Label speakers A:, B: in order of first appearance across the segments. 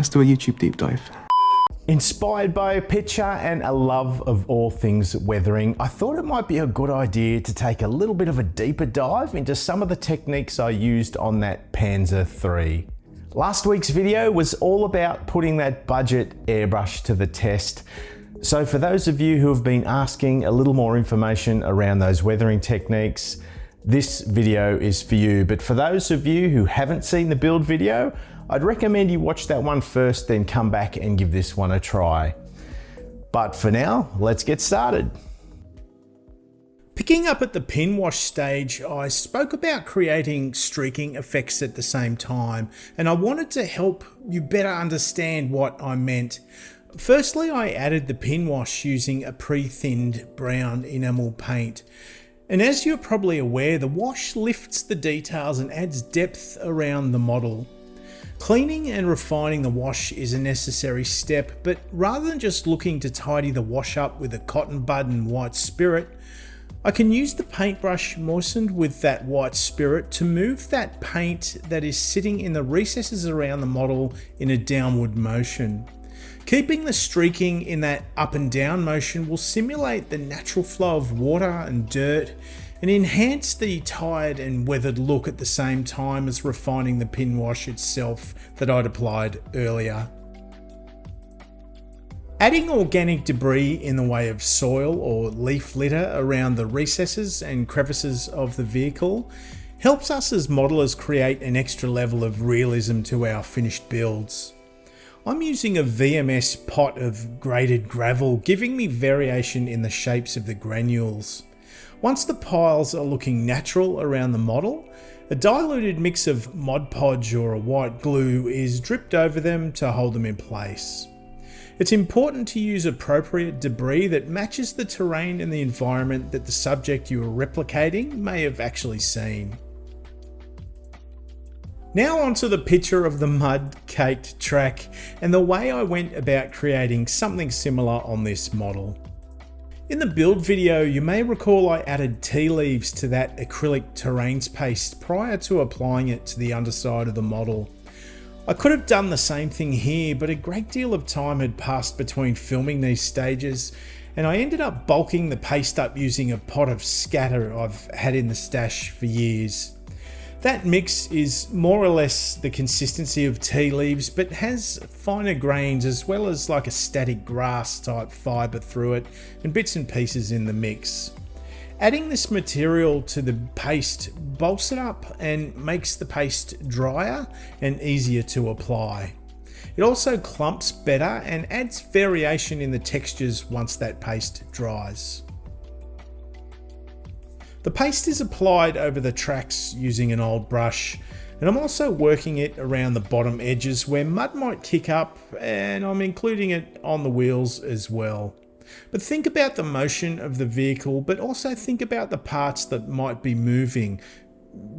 A: let's do a YouTube deep dive.
B: Inspired by a picture and a love of all things weathering, I thought it might be a good idea to take a little bit of a deeper dive into some of the techniques I used on that Panzer III. Last week's video was all about putting that budget airbrush to the test. So for those of you who have been asking a little more information around those weathering techniques, this video is for you. But for those of you who haven't seen the build video, I'd recommend you watch that one first, then come back and give this one a try. But for now, let's get started. Picking up at the pin wash stage, I spoke about creating streaking effects at the same time, and I wanted to help you better understand what I meant. Firstly, I added the pin wash using a pre-thinned brown enamel paint. And as you're probably aware, the wash lifts the details and adds depth around the model. Cleaning and refining the wash is a necessary step, but rather than just looking to tidy the wash up with a cotton bud and white spirit, I can use the paintbrush moistened with that white spirit to move that paint that is sitting in the recesses around the model in a downward motion. Keeping the streaking in that up and down motion will simulate the natural flow of water and dirt and enhance the tired and weathered look at the same time as refining the pin wash itself that I'd applied earlier. Adding organic debris in the way of soil or leaf litter around the recesses and crevices of the vehicle helps us as modelers create an extra level of realism to our finished builds. I'm using a VMS pot of grated gravel, giving me variation in the shapes of the granules. Once the piles are looking natural around the model, a diluted mix of Mod Podge or a white glue is dripped over them to hold them in place. It's important to use appropriate debris that matches the terrain and the environment that the subject you are replicating may have actually seen. Now onto the picture of the mud-caked track and the way I went about creating something similar on this model. In the build video, you may recall I added tea leaves to that acrylic terrains paste prior to applying it to the underside of the model. I could have done the same thing here, but a great deal of time had passed between filming these stages, and I ended up bulking the paste up using a pot of scatter I've had in the stash for years. That mix is more or less the consistency of tea leaves, but has finer grains as well as like a static grass type fibre through it and bits and pieces in the mix. Adding this material to the paste bulks it up and makes the paste drier and easier to apply. It also clumps better and adds variation in the textures once that paste dries. The paste is applied over the tracks using an old brush, and I'm also working it around the bottom edges where mud might kick up, and I'm including it on the wheels as well. But think about the motion of the vehicle, but also think about the parts that might be moving,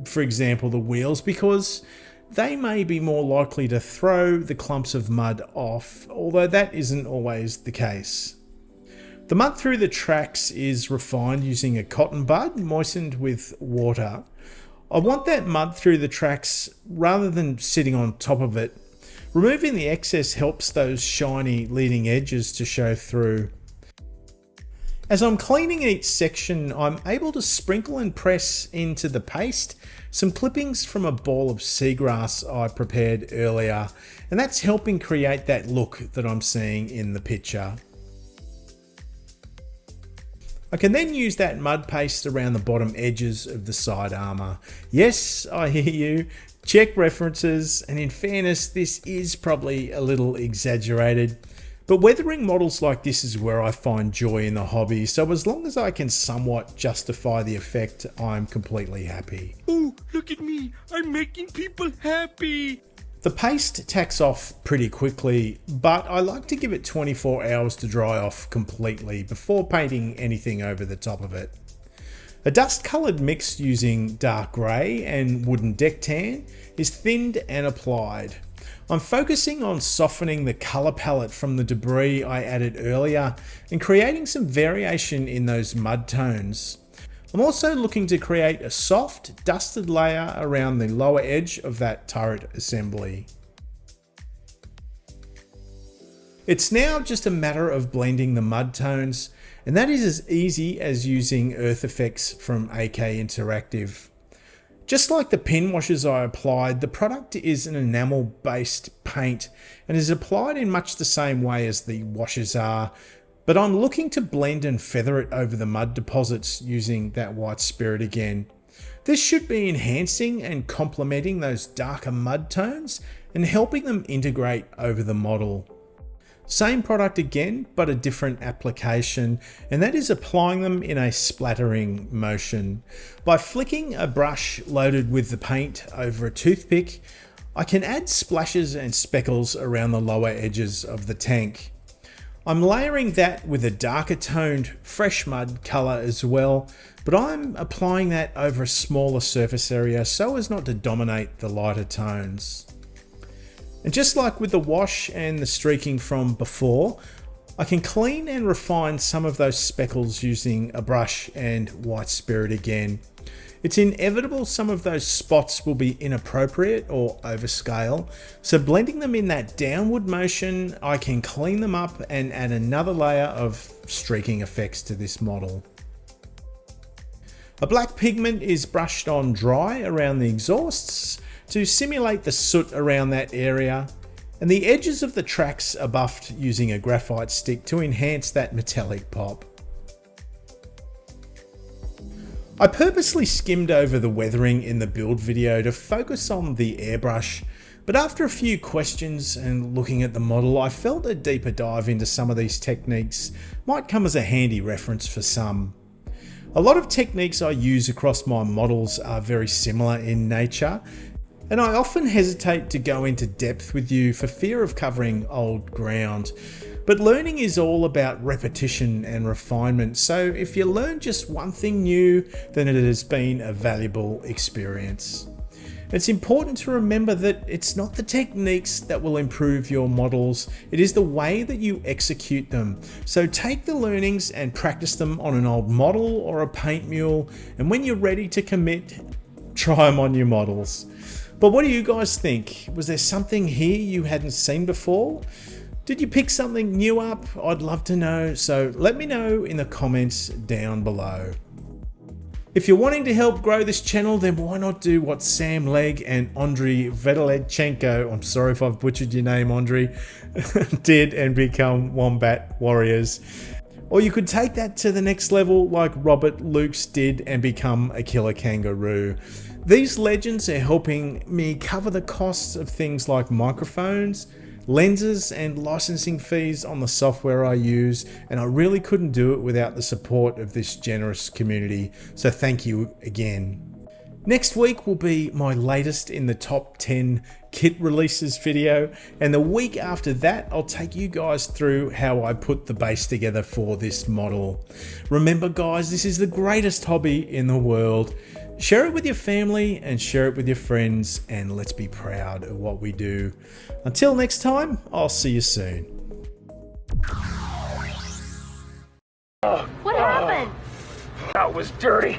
B: for example the wheels, because they may be more likely to throw the clumps of mud off, although that isn't always the case. The mud through the tracks is refined using a cotton bud moistened with water. I want that mud through the tracks rather than sitting on top of it. Removing the excess helps those shiny leading edges to show through. As I'm cleaning each section, I'm able to sprinkle and press into the paste some clippings from a ball of seagrass I prepared earlier, and that's helping create that look that I'm seeing in the picture. I can then use that mud paste around the bottom edges of the side armour. Yes, I hear you. Check references, and in fairness, this is probably a little exaggerated. But weathering models like this is where I find joy in the hobby, so as long as I can somewhat justify the effect, I'm completely happy.
C: Oh, look at me, I'm making people happy.
B: The paste tacks off pretty quickly, but I like to give it 24 hours to dry off completely before painting anything over the top of it. A dust-coloured mix using dark grey and wooden deck tan is thinned and applied. I'm focusing on softening the colour palette from the debris I added earlier and creating some variation in those mud tones. I'm also looking to create a soft, dusted layer around the lower edge of that turret assembly. It's now just a matter of blending the mud tones, and that is as easy as using Earth Effects from AK Interactive. Just like the pin washes I applied, the product is an enamel based paint and is applied in much the same way as the washes are, but I'm looking to blend and feather it over the mud deposits using that White Spirit again. This should be enhancing and complementing those darker mud tones and helping them integrate over the model. Same product again, but a different application, and that is applying them in a splattering motion. By flicking a brush loaded with the paint over a toothpick, I can add splashes and speckles around the lower edges of the tank. I'm layering that with a darker toned fresh mud colour as well, but I'm applying that over a smaller surface area so as not to dominate the lighter tones. And just like with the wash and the streaking from before, I can clean and refine some of those speckles using a brush and White Spirit again. It's inevitable some of those spots will be inappropriate or overscale, so blending them in that downward motion, I can clean them up and add another layer of streaking effects to this model. A black pigment is brushed on dry around the exhausts to simulate the soot around that area, and the edges of the tracks are buffed using a graphite stick to enhance that metallic pop. I purposely skimmed over the weathering in the build video to focus on the airbrush, but after a few questions and looking at the model, I felt a deeper dive into some of these techniques might come as a handy reference for some. A lot of techniques I use across my models are very similar in nature, and I often hesitate to go into depth with you for fear of covering old ground. But learning is all about repetition and refinement, so if you learn just one thing new, then it has been a valuable experience. It's important to remember that it's not the techniques that will improve your models, it is the way that you execute them. So take the learnings and practice them on an old model or a paint mule, and when you're ready to commit, try them on your models. But what do you guys think? Was there something here you hadn't seen before? Did you pick something new up? I'd love to know, so let me know in the comments down below. If you're wanting to help grow this channel, then why not do what Sam Legg and Andriy Vedelechenko, I'm sorry if I've butchered your name, Andriy, did and become Wombat Warriors. Or you could take that to the next level like Robert Lukes did and become a killer kangaroo. These legends are helping me cover the costs of things like microphones, lenses and licensing fees on the software I use, and I really couldn't do it without the support of this generous community, so thank you again. Next week will be my latest in the top 10 kit releases video, and the week after that I'll take you guys through how I put the base together for this model. Remember guys, this is the greatest hobby in the world. Share it with your family and share it with your friends, and let's be proud of what we do. Until next time, I'll see you soon.
A: What happened?
C: That was dirty.